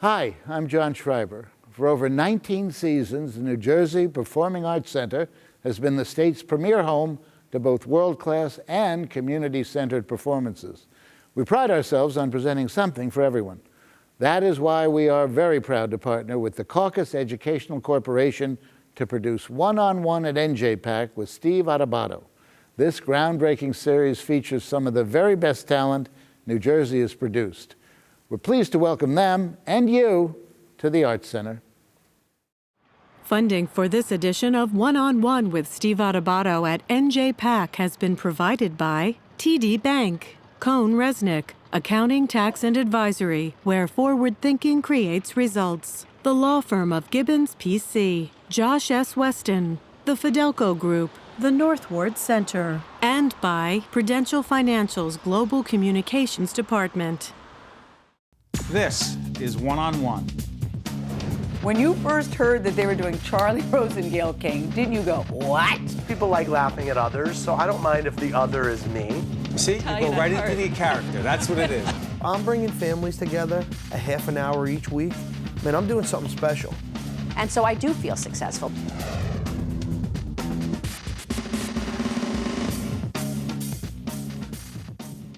Hi, I'm John Schreiber. For over 19 seasons, the New Jersey Performing Arts Center has been the state's premier home to both world-class and community-centered performances. We pride ourselves on presenting something for everyone. That is why we are very proud to partner with the Caucus Educational Corporation to produce One-on-One at NJPAC with Steve Adubato. This groundbreaking series features some of the very best talent New Jersey has produced. We're pleased to welcome them and you to the Arts Center. Funding for this edition of One-on-One with Steve Adubato at NJPAC has been provided by TD Bank, Cohn Resnick, Accounting, Tax, and Advisory, where forward thinking creates results. The law firm of Gibbons PC, Josh S. Weston, the Fidelco Group, the Northward Center, and by Prudential Financial's Global Communications Department. This is One-on-One. When you first heard that they were doing Charlie Rose and Gayle King, didn't you go, what? People like laughing at others, so I don't mind if the other is me. See, you go right into the character. That's what it is. I'm bringing families together a half an hour each week. Man, I'm doing something special. And so I do feel successful.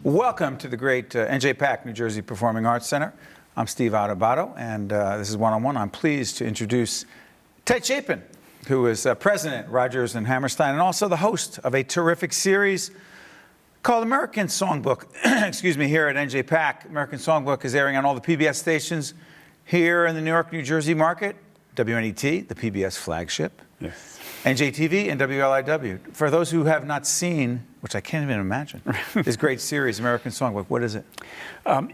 Welcome to the great NJPAC, New Jersey Performing Arts Center. I'm Steve Adubato, and this is One-on-One. I'm pleased to introduce Ted Chapin, who is president, Rodgers and Hammerstein, and also the host of a terrific series called American Songbook. Excuse me, here at NJPAC. American Songbook is airing on all the PBS stations here in the New York, New Jersey market. WNET, the PBS flagship. Yes. NJTV and WLIW. For those who have not seen, which I can't even imagine, this great series, American Songbook, what is it?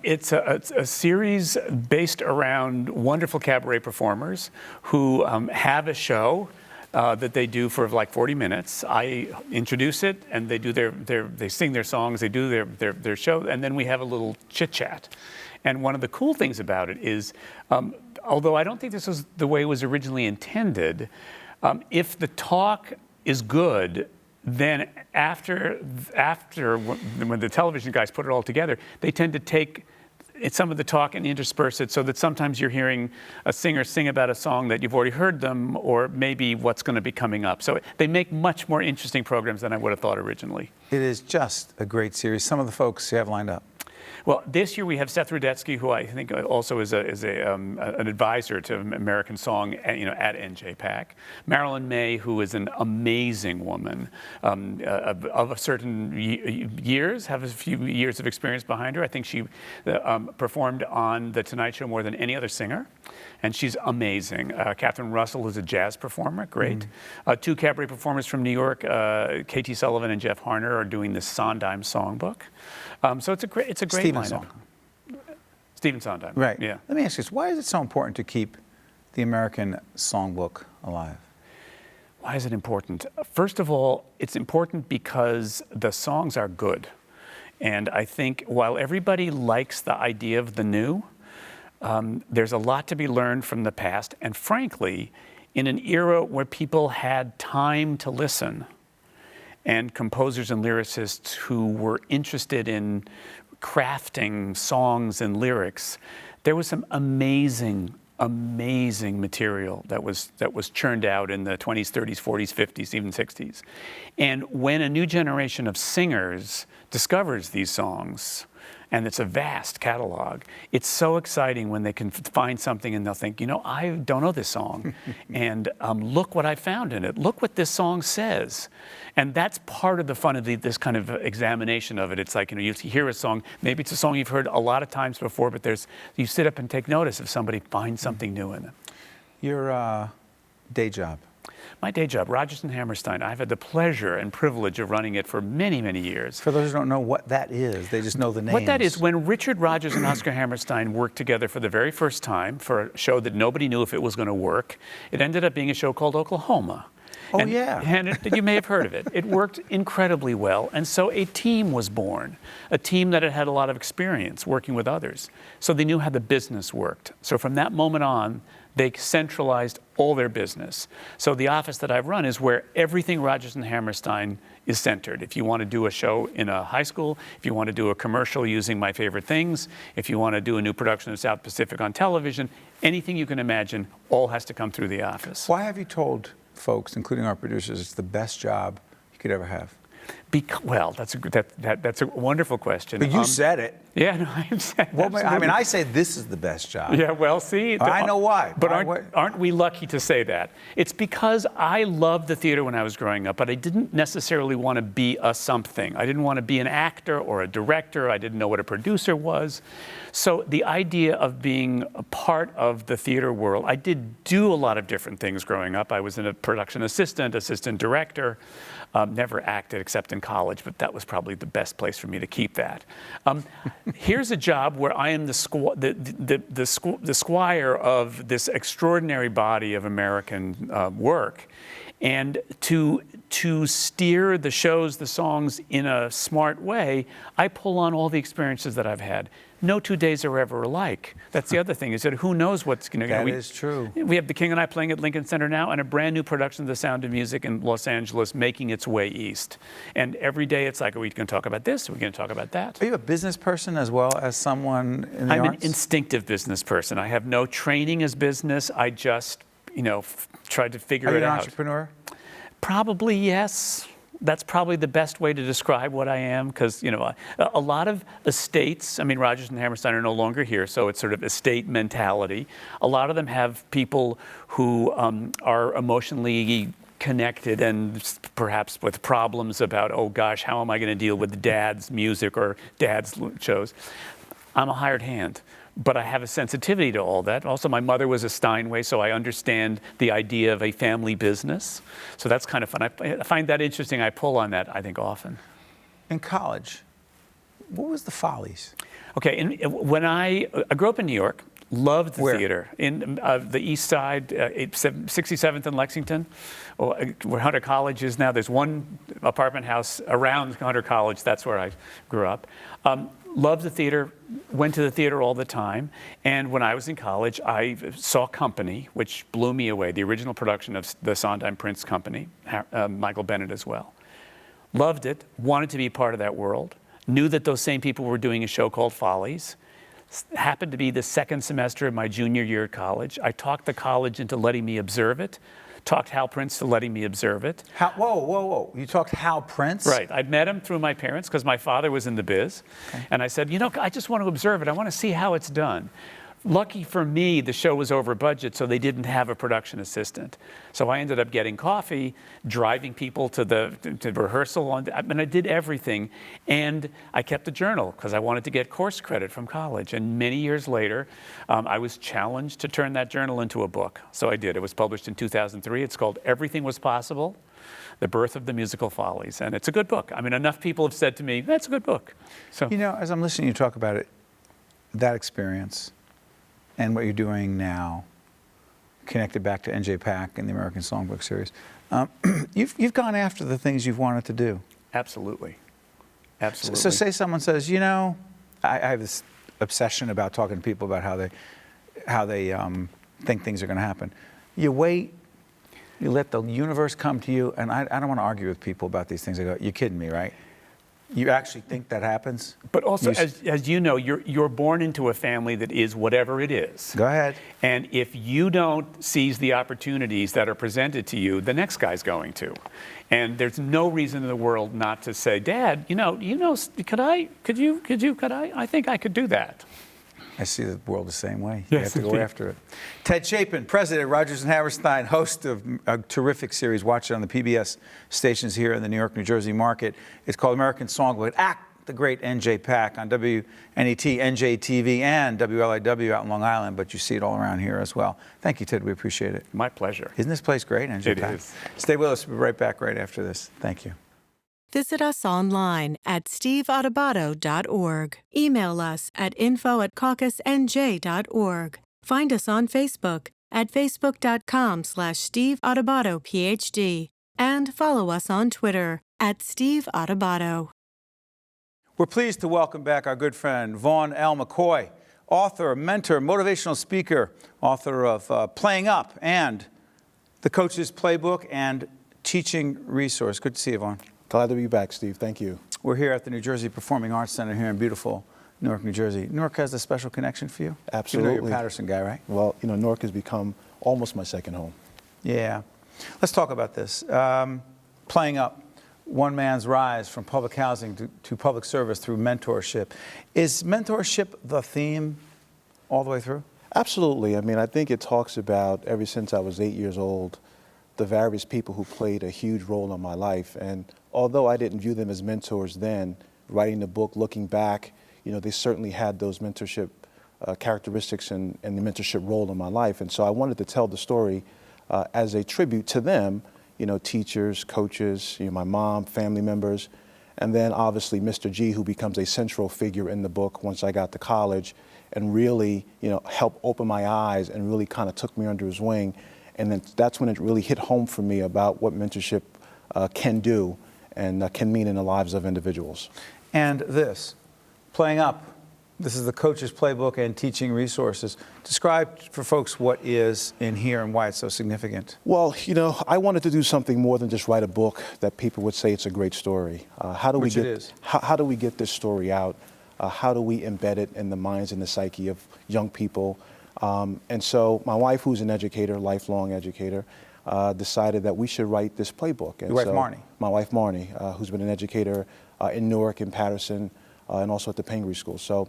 It's a series based around wonderful cabaret performers who have a show that they do for like 40 minutes. I introduce it, and they do they sing their songs, they do their show, and then we have a little chit chat. And one of the cool things about it is, although I don't think this was the way it was originally intended, if the talk is good, then after when the television guys put it all together, they tend to take some of the talk and intersperse it so that sometimes you're hearing a singer sing about a song that you've already heard them, or maybe what's going to be coming up. So they make much more interesting programs than I would have thought originally. It is just a great series. Some of the folks you have lined up. Well, this year we have Seth Rudetsky, who I think also is an advisor to American Song, at NJPAC. Marilyn May, who is an amazing woman of a certain years, have a few years of experience behind her. I think she performed on The Tonight Show more than any other singer, and she's amazing. Catherine Russell is a jazz performer, great. Two cabaret performers from New York, K.T. Sullivan and Jeff Harner, are doing the Sondheim Songbook. So it's a great lineup. Stephen Sondheim. Right. Yeah. Let me ask you this. Why is it so important to keep the American Songbook alive? Why is it important? First of all, it's important because the songs are good. And I think while everybody likes the idea of the new, there's a lot to be learned from the past. And frankly, in an era where people had time to listen, and composers and lyricists who were interested in crafting songs and lyrics, there was some amazing material that was churned out in the 20s, 30s, 40s, 50s, even 60s. And when a new generation of singers discovers these songs, and it's a vast catalog, it's so exciting when they can find something and they'll think, I don't know this song, and look what I found in it. Look what this song says. And that's part of the fun of this kind of examination of it. It's like, you hear a song, maybe it's a song you've heard a lot of times before, but you sit up and take notice if somebody finds something new in it. Your day job. My day job, Rodgers and Hammerstein. I've had the pleasure and privilege of running it for many, many years. For those who don't know what that is, they just know the names. What that is, when Richard Rodgers and Oscar Hammerstein worked together for the very first time for a show that nobody knew if it was going to work, it ended up being a show called Oklahoma. Oh, yeah. And you may have heard of it. It worked incredibly well. And so a team was born, a team that had had a lot of experience working with others. So they knew how the business worked. So from that moment on, they centralized all their business. So the office that I've run is where everything Rodgers and Hammerstein is centered. If you want to do a show in a high school, if you want to do a commercial using My Favorite Things, if you want to do a new production of South Pacific on television, anything you can imagine, all has to come through the office. Why have you told folks, including our producers, it's the best job you could ever have? Well, that's a wonderful question. But you said it. Yeah, no, I've said it. Well, I mean, I say this is the best job. Yeah, well, see. I know why. But aren't we lucky to say that? It's because I loved the theater when I was growing up, but I didn't necessarily want to be a something. I didn't want to be an actor or a director. I didn't know what a producer was. So the idea of being a part of the theater world, I did do a lot of different things growing up. I was a production assistant director. Never acted except in college, but that was probably the best place for me to keep that. Here's a job where I am the squire of this extraordinary body of American work, and to steer the shows, the songs in a smart way, I pull on all the experiences that I've had. No 2 days are ever alike. That's the other thing, is that who knows what's going to go. That is true. We have The King and I playing at Lincoln Center now, and a brand new production of The Sound of Music in Los Angeles making its way east. And every day it's like, are we going to talk about this? Are we going to talk about that? Are you a business person as well as someone in the I'm arts? an instinctive business person. I have no training as business. I just, tried to figure it out. Are you an entrepreneur? Probably yes. That's probably the best way to describe what I am, because a lot of estates, I mean, Rodgers and Hammerstein are no longer here, so it's sort of estate mentality. A lot of them have people who are emotionally connected and perhaps with problems about, oh gosh, how am I going to deal with dad's music or dad's shows? I'm a hired hand. But I have a sensitivity to all that. Also, my mother was a Steinway, so I understand the idea of a family business. So that's kind of fun. I find that interesting. I pull on that, I think, often. In college, what was the Follies? Okay, when I grew up in New York, loved the Where? theater. In the East Side, 67th and Lexington, where Hunter College is now. There's one apartment house around Hunter College. That's where I grew up. Loved the theater, went to the theater all the time, and when I was in college, I saw Company, which blew me away, the original production of the Sondheim Prince Company, Michael Bennett as well. Loved it, wanted to be part of that world, knew that those same people were doing a show called Follies. Happened to be the second semester of my junior year at college. I talked the college into letting me observe it. Talked Hal Prince to letting me observe it. Whoa. You talked Hal Prince? Right. I'd met him through my parents because my father was in the biz. Okay. And I said, I just want to observe it. I want to see how it's done. Lucky for me, the show was over budget, so they didn't have a production assistant. So I ended up getting coffee, driving people to rehearsal, and I did everything. And I kept a journal because I wanted to get course credit from college. And many years later, I was challenged to turn that journal into a book. So I did. It was published in 2003. It's called Everything Was Possible: The Birth of the Musical Follies. And it's a good book. I mean, enough people have said to me, that's a good book. So, as I'm listening to you talk about it, that experience, and what you're doing now, connected back to NJPAC and the American Songbook series, you've gone after the things you've wanted to do. Absolutely. Absolutely. So say someone says, I have this obsession about talking to people about how they think things are going to happen. You wait, you let the universe come to you, and I don't want to argue with people about these things. I go, you're kidding me, right? You actually think that happens? But also, as you know, you're born into a family that is whatever it is. Go ahead. And if you don't seize the opportunities that are presented to you, the next guy's going to. And there's no reason in the world not to say, Dad, could I? I think I could do that. I see the world the same way. Yes, you have to go indeed. after it. Ted Chapin, president, Rodgers and Hammerstein, host of a terrific series. Watch it on the PBS stations here in the New York, New Jersey market. It's called American Songbook. The great NJPAC on WNET, NJTV, and WLIW out in Long Island, but you see it all around here as well. Thank you, Ted. We appreciate it. My pleasure. Isn't this place great, NJPAC? It is. Stay with us. We'll be right back right after this. Thank you. Visit us online at steveautobato.org. Email us at info@caucusnj.org. Find us on Facebook at facebook.com/Steve Adubato, PhD. And follow us on Twitter @Steve Adubato. We're pleased to welcome back our good friend, Vaughn L. Mckoy, author, mentor, motivational speaker, author of Playing Up and the Coaches Playbook and teaching resource. Good to see you, Vaughn. Glad to be back, Steve. Thank you. We're here at the New Jersey Performing Arts Center here in beautiful Newark, New Jersey. Newark has a special connection for you? Absolutely. You know you're a Patterson guy, right? Well, Newark has become almost my second home. Yeah. Let's talk about this. Playing Up, one man's rise from public housing to public service through mentorship. Is mentorship the theme all the way through? Absolutely. I mean, I think it talks about, ever since I was 8 years old, the various people who played a huge role in my life. And although I didn't view them as mentors then, writing the book, looking back, they certainly had those mentorship characteristics and the mentorship role in my life. And so I wanted to tell the story as a tribute to them, teachers, coaches, my mom, family members, and then obviously Mr. G, who becomes a central figure in the book once I got to college and really, helped open my eyes and really kind of took me under his wing. And then that's when it really hit home for me about what mentorship can do and can mean in the lives of individuals. And this, Playing Up, this is the Coaches Playbook and teaching resources. Describe for folks what is in here and why it's so significant. Well, I wanted to do something more than just write a book that people would say it's a great story. How do we get this story out? How do we embed it in the minds and the psyche of young people? And so my wife, who's an educator, lifelong educator, decided that we should write this playbook. And Your wife, Marnie? My wife, Marnie, who's been an educator in Newark, in Patterson, and also at the Pingree School. So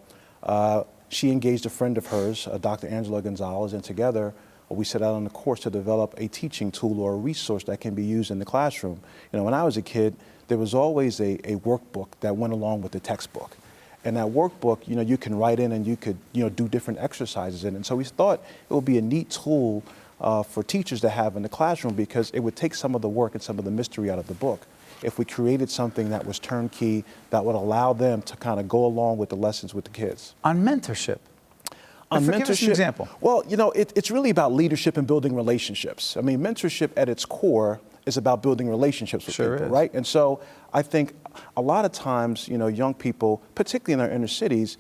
she engaged a friend of hers, Dr. Angela Gonzalez, and together we set out on a course to develop a teaching tool or a resource that can be used in the classroom. When I was a kid, there was always a workbook that went along with the textbook. And that workbook, you can write in and you could, do different exercises in it. And so we thought it would be a neat tool for teachers to have in the classroom because it would take some of the work and some of the mystery out of the book. If we created something that was turnkey, that would allow them to kind of go along with the lessons with the kids. On mentorship. Give us an example. Well, it's really about leadership and building relationships. I mean, mentorship at its core is about building relationships with people, right? And so I think a lot of times, young people, particularly in our inner cities,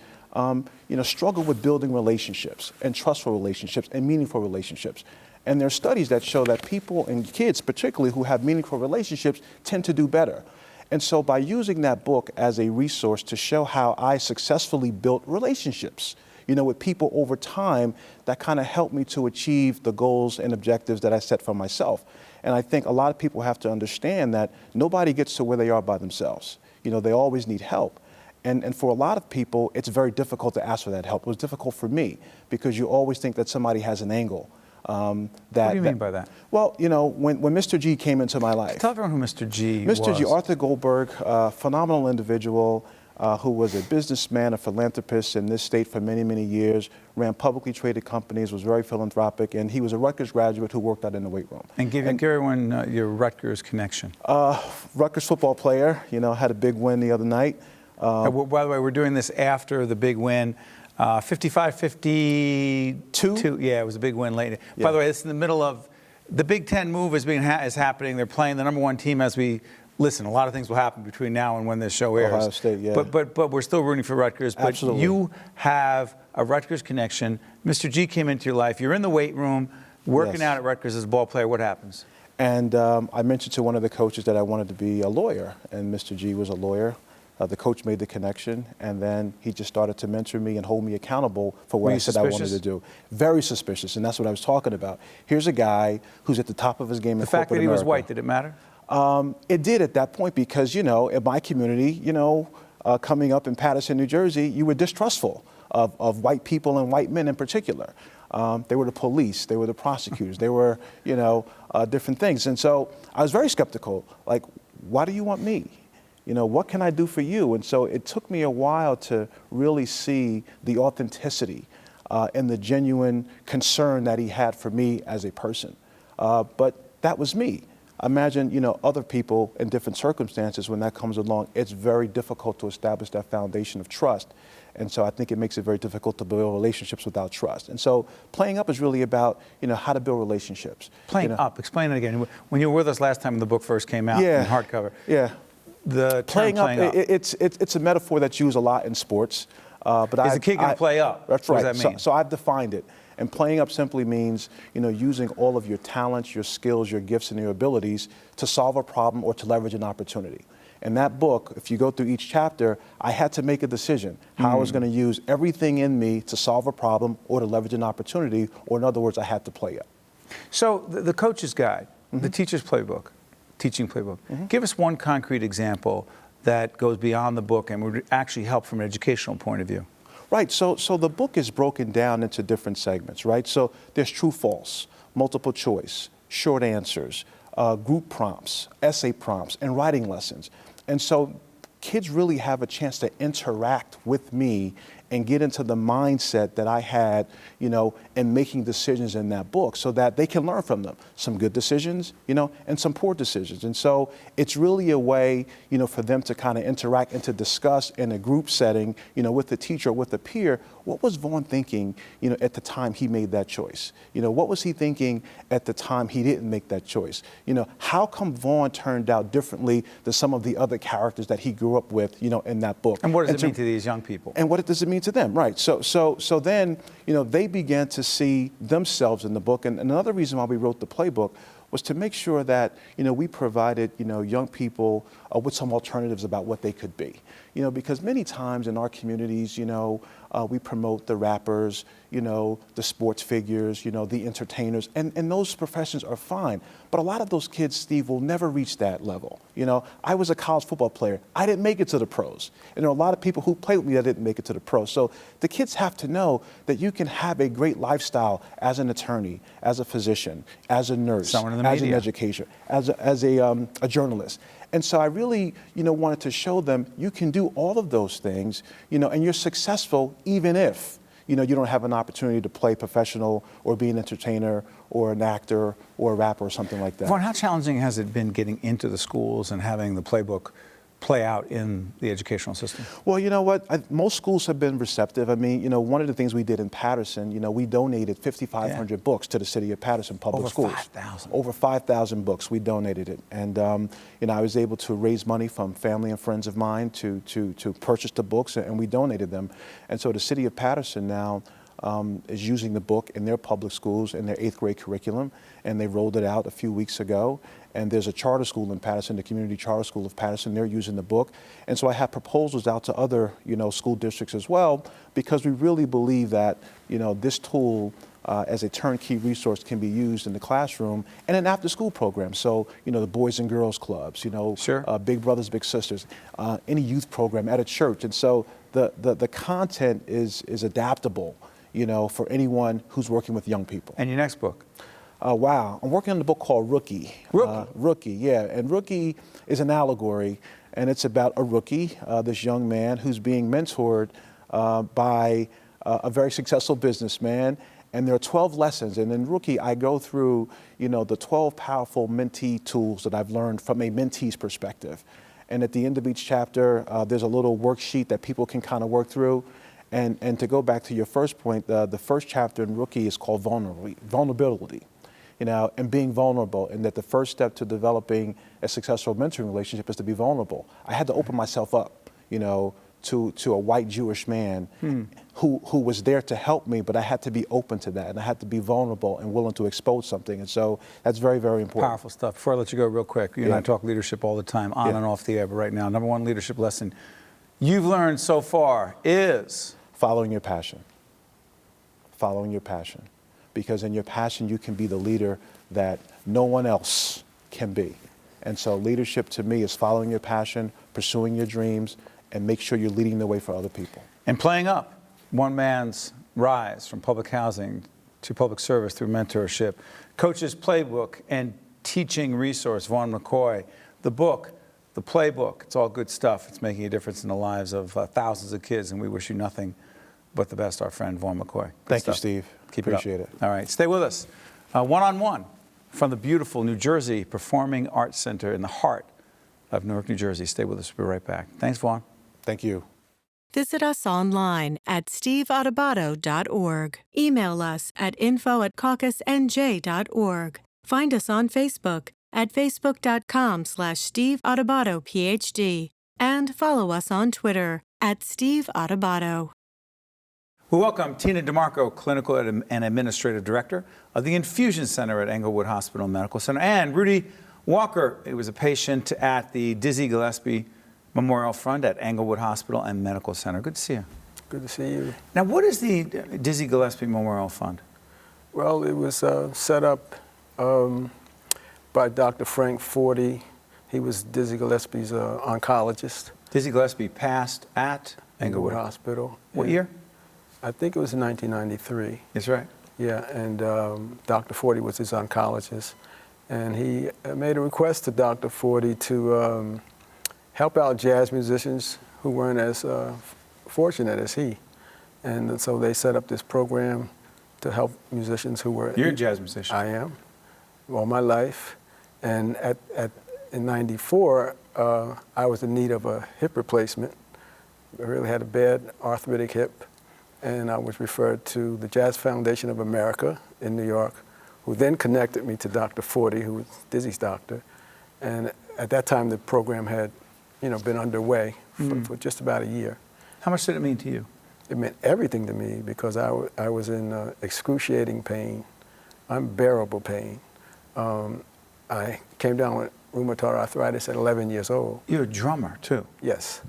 struggle with building relationships and trustful relationships and meaningful relationships. And there are studies that show that people and kids, particularly who have meaningful relationships, tend to do better. And so by using that book as a resource to show how I successfully built relationships, with people over time, that kind of helped me to achieve the goals and objectives that I set for myself. And I think a lot of people have to understand that nobody gets to where they are by themselves. They always need help. And for a lot of people, it's very difficult to ask for that help. It was difficult for me because you always think that somebody has an angle. What do you mean by that? Well, when Mr. G came into my life. Tell everyone who Mr. G was. Mr. G, Arthur Goldberg, phenomenal individual who was a businessman, a philanthropist in this state for many, many years, ran publicly traded companies, was very philanthropic, and he was a Rutgers graduate who worked out in the weight room. And give everyone your Rutgers connection. Rutgers football player, had a big win the other night. By the way, we're doing this after the big win. 55-52. Yeah, it was a big win late. Yeah. By the way, it's in the middle of the Big Ten move is happening. They're playing the #1 team as we listen. A lot of things will happen between now and when this show airs. Ohio State, yeah. But we're still rooting for Rutgers. But Absolutely. You have a Rutgers connection. Mr. G came into your life. You're in the weight room, working out at Rutgers as a ball player. What happens? And I mentioned to one of the coaches that I wanted to be a lawyer, and Mr. G was a lawyer. The coach made the connection, and then he just started to mentor me and hold me accountable for what I said I wanted to do. Very suspicious, and that's what I was talking about. Here's a guy who's at the top of his game in corporate America. The fact that he was white, did it matter? It did at that point because, in my community, coming up in Patterson, New Jersey, you were distrustful of white people and white men in particular. They were the police, they were the prosecutors, they were, different things. And so I was very skeptical, like, why do you want me? What can I do for you? And so it took me a while to really see the authenticity and the genuine concern that he had for me as a person. But that was me. imagine, you know, other people in different circumstances when that comes along, it's very difficult to establish that foundation of trust. And so I think it makes it very difficult to build relationships without trust. And so playing up is really about, you know, how to build relationships. Playing up, explain it again. When you were with us last time when the book first came out in hardcover. Yeah. The playing up. It's a metaphor that's used a lot in sports. But is a kid going to play up? That's right. What does that mean? So I've defined it. And playing up simply means, you know, using all of your talents, your skills, your gifts, and your abilities to solve a problem or to leverage an opportunity. In that book, if you go through each chapter, I had to make a decision how I was going to use everything in me to solve a problem or to leverage an opportunity, or in other words, I had to play up. So the coach's guide, the teacher's playbook, teaching playbook, give us one concrete example that goes beyond the book and would actually help from an educational point of view. Right, so the book is broken down into different segments, right? So there's true, false, multiple choice, short answers, group prompts, essay prompts, and writing lessons. And so kids really have a chance to interact with me and get into the mindset that I had, you know, in making decisions in that book so that they can learn from them. Some good decisions, you know, and some poor decisions. And so it's really a way, you know, for them to kind of interact and to discuss in a group setting, you know, with the teacher or with the peer, what was Vaughn thinking, you know, at the time he made that choice? You know, what was he thinking at the time he didn't make that choice? You know, how come Vaughn turned out differently than some of the other characters that he grew up with, you know, in that book? And what does it mean to these young people? And what does it mean to them, right? So then, you know, they began to see themselves in the book. And another reason why we wrote the playbook was to make sure that, you know, we provided, you know, young people with some alternatives about what they could be. You know, because many times in our communities, you know, we promote the rappers, you know, the sports figures, you know, the entertainers, and those professions are fine. But a lot of those kids, Steve, will never reach that level. You know, I was a college football player. I didn't make it to the pros. And there are a lot of people who played with me that didn't make it to the pros. So the kids have to know that you can have a great lifestyle as an attorney, as a physician, as a nurse, as an educator, as a journalist. And so I really, you know, wanted to show them you can do all of those things, you know, and you're successful even if, you know, you don't have an opportunity to play professional or be an entertainer or an actor or a rapper or something like that. Vaughn, how challenging has it been getting into the schools and having the playbook play out in the educational system? Well, you know what? Most schools have been receptive. I mean, you know, one of the things we did in Patterson, you know, we donated 5,500 books to the city of Patterson public schools. Over 5,000. Over 5,000 books. We donated it. And, you know, I was able to raise money from family and friends of mine to purchase the books, and we donated them. And so the city of Patterson now is using the book in their public schools in their 8th grade curriculum, and they rolled it out a few weeks ago. And there's a charter school in Patterson, the Community Charter School of Patterson. They're using the book. And so I have proposals out to other, you know, school districts as well, because we really believe that, you know, this tool as a turnkey resource can be used in the classroom and in after-school programs. So, you know, the Boys and Girls Clubs, you know, Big Brothers, Big Sisters, any youth program at a church. And so the content is adaptable, you know, for anyone who's working with young people. And your next book? Wow, I'm working on a book called Rookie. Rookie, yeah, and Rookie is an allegory, and it's about a rookie, this young man who's being mentored by a very successful businessman, and there are 12 lessons, and in Rookie I go through, you know, the 12 powerful mentee tools that I've learned from a mentee's perspective. And at the end of each chapter, there's a little worksheet that people can kind of work through. And to go back to your first point, the first chapter in Rookie is called vulnerability. You know, and being vulnerable, and that the first step to developing a successful mentoring relationship is to be vulnerable. I had to open myself up, you know, to a white Jewish man who was there to help me, but I had to be open to that, and I had to be vulnerable and willing to expose something, and so that's very, very important. Powerful stuff. Before I let you go real quick, you and I talk leadership all the time, on and off the air, but right now, number one leadership lesson you've learned so far is? Following your passion. Following your passion. Because in your passion, you can be the leader that no one else can be. And so leadership to me is following your passion, pursuing your dreams, and make sure you're leading the way for other people. And playing up one man's rise from public housing to public service through mentorship. Coaches Playbook and teaching resource, Vaughn Mckoy. The book, the playbook, it's all good stuff. It's making a difference in the lives of thousands of kids, and we wish you nothing but the best, our friend Vaughn Mckoy. Thank you, Steve. Keep Appreciate it up. All right, stay with us. One-on-one from the beautiful New Jersey Performing Arts Center in the heart of Newark, New Jersey. Stay with us. We'll be right back. Thanks, Vaughn. Thank you. Visit us online at steveautobato.org. Email us at info@caucusnj.org. Find us on Facebook at facebook.com/Steve Adubato, PhD. And follow us on Twitter at Steve Adubato. We welcome Tina DeMarco, Clinical and Administrative Director of the Infusion Center at Englewood Hospital Medical Center, and Rudy Walker, who was a patient at the Dizzy Gillespie Memorial Fund at Englewood Hospital and Medical Center. Good to see you. Good to see you. Now, what is the Dizzy Gillespie Memorial Fund? Well, it was set up by Dr. Frank Forty. He was Dizzy Gillespie's oncologist. Dizzy Gillespie passed at Englewood Hospital. What year? I think it was in 1993. That's right. Yeah, and Dr. Forty was his oncologist. And he made a request to Dr. Forty to help out jazz musicians who weren't as fortunate as he. And so they set up this program to help musicians who were... You're a jazz musician. I am, all my life. And in '94, I was in need of a hip replacement. I really had a bad arthritic hip. And I was referred to the Jazz Foundation of America in New York, who then connected me to Dr. Forty, who was Dizzy's doctor. And at that time, the program had, been underway for just about a year. How much did it mean to you? It meant everything to me because I was in excruciating pain, unbearable pain. I came down with rheumatoid arthritis at 11 years old. You're a drummer, too. Yes.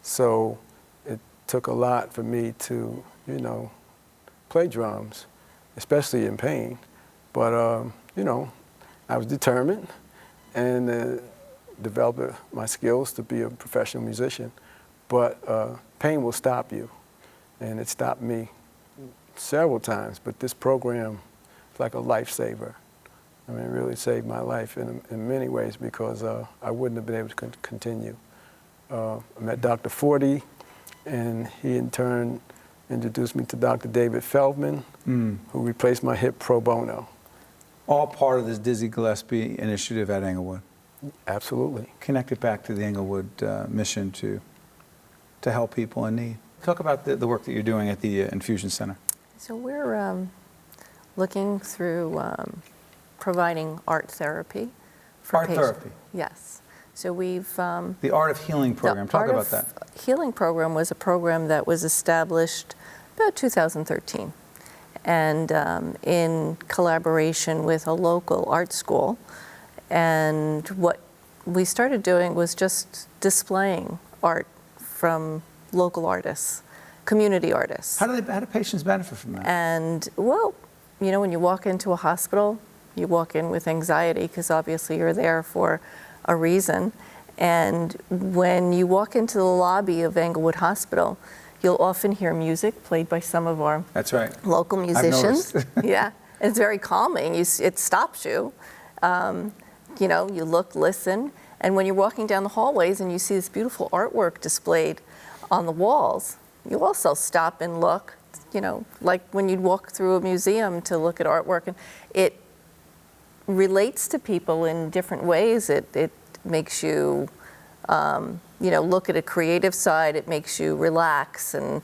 So it took a lot for me to, play drums, especially in pain. But, I was determined and developed my skills to be a professional musician. But pain will stop you, and it stopped me several times. But this program is like a lifesaver. I mean, it really saved my life in many ways because I wouldn't have been able to continue. I met Dr. Forty, and he in turn introduced me to Dr. David Feldman, who replaced my hip pro bono. All part of this Dizzy Gillespie initiative at Englewood. Absolutely. Connected back to the Englewood mission to help people in need. Talk about the work that you're doing at the Infusion Center. So we're looking through providing art therapy for art patients. Therapy? Yes. So we've... the Art of Healing program. Talk about that. The Art of Healing program was a program that was established about 2013. And in collaboration with a local art school. And what we started doing was just displaying art from local artists, community artists. How do patients benefit from that? And, well, when you walk into a hospital, you walk in with anxiety because obviously you're there for a reason. And when you walk into the lobby of Englewood Hospital, you'll often hear music played by some of our That's right. local musicians. I've noticed. Yeah, it's very calming. It stops you. You look, listen, and when you're walking down the hallways and you see this beautiful artwork displayed on the walls, you also stop and look, like when you'd walk through a museum to look at artwork, and it relates to people in different ways. It makes you, look at a creative side. It makes you relax, and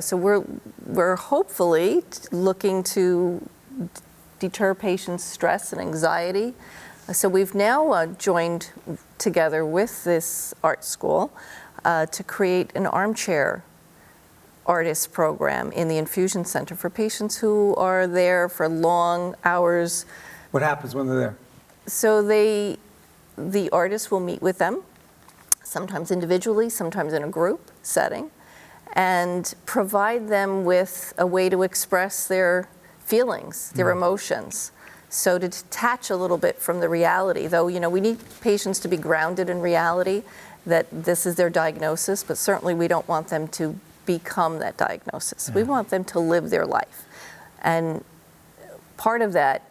so we're hopefully looking to deter patients' stress and anxiety. So we've now joined together with this art school to create an armchair artist program in the Infusion Center for patients who are there for long hours. What happens when they're there? So the artist will meet with them, sometimes individually, sometimes in a group setting, and provide them with a way to express their feelings, their emotions. So to detach a little bit from the reality, though, we need patients to be grounded in reality, that this is their diagnosis, but certainly we don't want them to become that diagnosis. Yeah. We want them to live their life. And part of that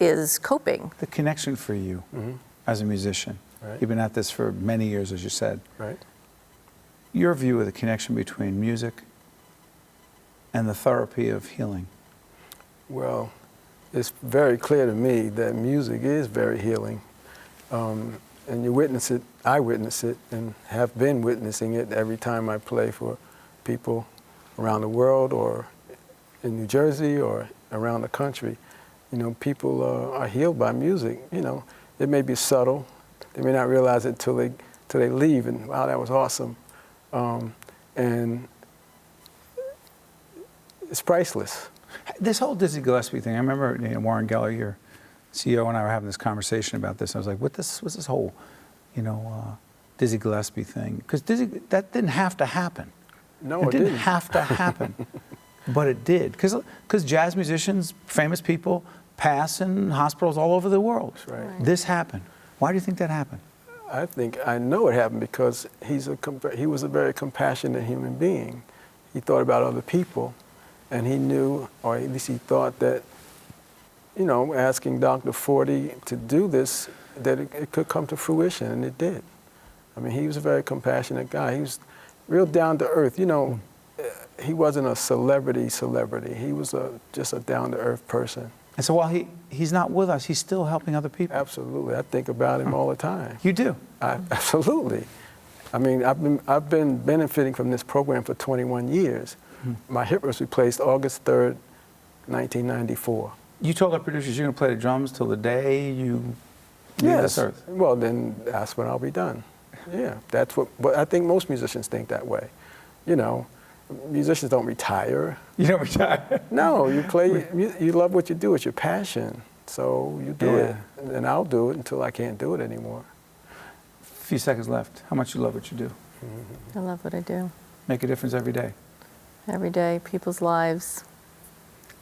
is coping. The connection for you as a musician. Right. You've been at this for many years, as you said. Right. Your view of the connection between music and the therapy of healing. Well, it's very clear to me that music is very healing. And you witness it, I witness it, and have been witnessing it every time I play for people around the world or in New Jersey or around the country. You know, people are healed by music. You know, it may be subtle. They may not realize it till they leave, and wow, that was awesome. And it's priceless. This whole Dizzy Gillespie thing, I remember Warren Geller, your CEO, and I were having this conversation about this. I was like, what's this whole, Dizzy Gillespie thing? Because that didn't have to happen. No, it didn't have to happen, but it did. Because jazz musicians, famous people, pass in hospitals all over the world. That's right. This happened. Why do you think that happened? I know it happened because he was a very compassionate human being. He thought about other people, and he knew, or at least he thought that, asking Dr. Forty to do this, that it could come to fruition, and it did. I mean, he was a very compassionate guy. He was real down to earth. He wasn't a celebrity. He was just a down to earth person. And so while he's not with us, he's still helping other people. Absolutely. I think about him all the time. You do? Absolutely. I mean, I've been benefiting from this program for 21 years. My hip was replaced August 3rd, 1994. You told our producers you're going to play the drums till the day you leave this earth. Well, then that's when I'll be done. Yeah, but I think most musicians think that way. Musicians don't retire. You don't retire? No, you play, you love what you do, it's your passion. So you do it, and I'll do it until I can't do it anymore. A few seconds left. How much you love what you do? I love what I do. Make a difference every day. Every day, people's lives.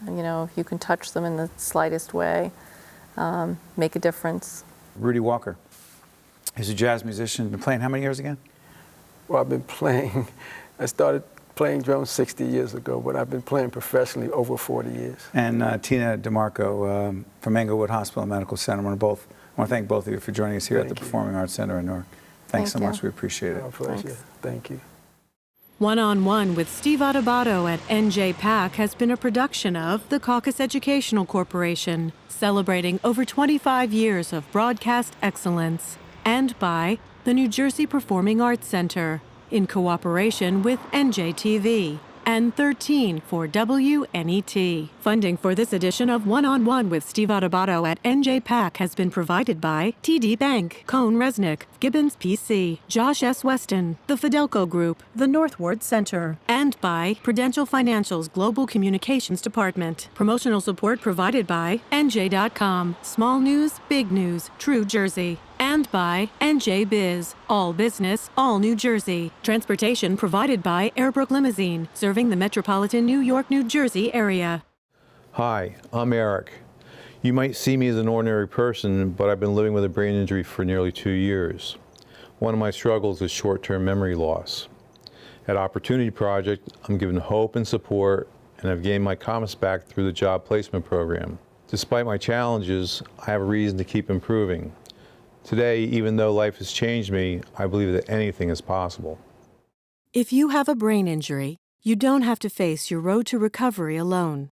If you can touch them in the slightest way, make a difference. Rudy Walker. He's a jazz musician. Been playing how many years again? Well, I've been playing, I started playing drums 60 years ago, but I've been playing professionally over 40 years. And Tina DeMarco from Englewood Hospital and Medical Center. I want to thank both of you for joining us here at the Performing Arts Center in Newark. Thanks so much. We appreciate it. My pleasure. Thank you. One-on-One with Steve Adubato at NJPAC has been a production of the Caucus Educational Corporation, celebrating over 25 years of broadcast excellence, and by the New Jersey Performing Arts Center, in cooperation with NJTV and 13 for WNET. Funding for this edition of One-on-One with Steve Adubato at NJPAC has been provided by TD Bank, Cohn Resnick, Gibbons PC, Josh S. Weston, the Fidelco Group, the Northward Center, and by Prudential Financial's Global Communications Department. Promotional support provided by NJ.com, Small News, Big News, True Jersey. And by NJ Biz, all business, all New Jersey. Transportation provided by Airbrook Limousine, serving the metropolitan New York, New Jersey area. Hi, I'm Eric. You might see me as an ordinary person, but I've been living with a brain injury for nearly 2 years. One of my struggles is short-term memory loss. At Opportunity Project, I'm given hope and support, and I've gained my confidence back through the job placement program. Despite my challenges, I have a reason to keep improving. Today, even though life has changed me, I believe that anything is possible. If you have a brain injury, you don't have to face your road to recovery alone.